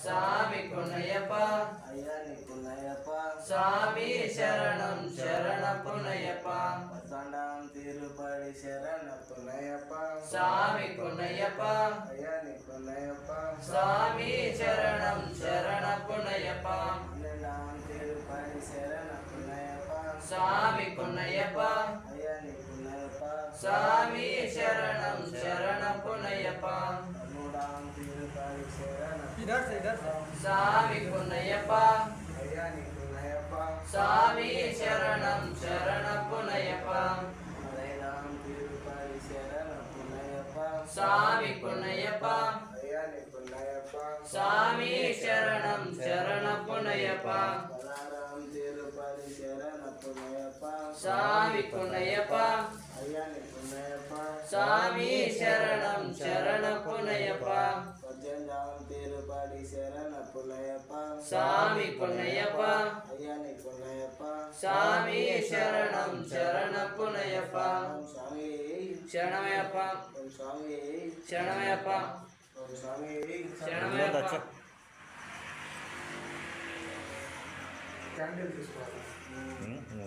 சாமி புனையப்பா சாமி சரணம் சரண புனையப்பா பத்தாண்டாம் திருப்படி சரண புனையப்பா சாமி புனையப்பா புனையப்பா சாமி சரணம் சரண புனையப்பா பன்னெண்டாம் திருப்படி சரண புனையப்பா சாமி புனையப்பா புனையப்பா சாமி சரணம் சரண புனையப்பா பதிமூடாம் திருப்படி சரண சாமி புனையப்பா புனையப்பா சாமி சரணம் சரண புனையப்பா பதினேழாம் திருப்படி சரண புனையப்பா சாமி புனையப்பா புனையப்பா சாமி சரணம் சரண புனையப்பா பதினாறாம் திருப்பதி சரண புனையப்பா சாமி புனையப்பா புனையப்பா சாமி சரணம் சரண புனையப்பா பஞ்செண்டாம் திருப்பதி சரண புனையப்பா சாமி புனையப்பா புனையப்பா சாமி சரணம் சரண புனையப்பா சுவாமி சரணமயப்பா சுவாமி சரணமயப்பா சுவாமி శరణమయ్యప్ప క్యాండిల్ తీసుకోవాలి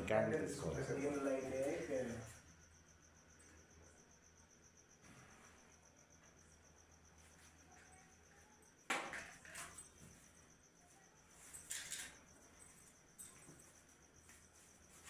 క్యాండిల్ తీసుకోవాలి లైట్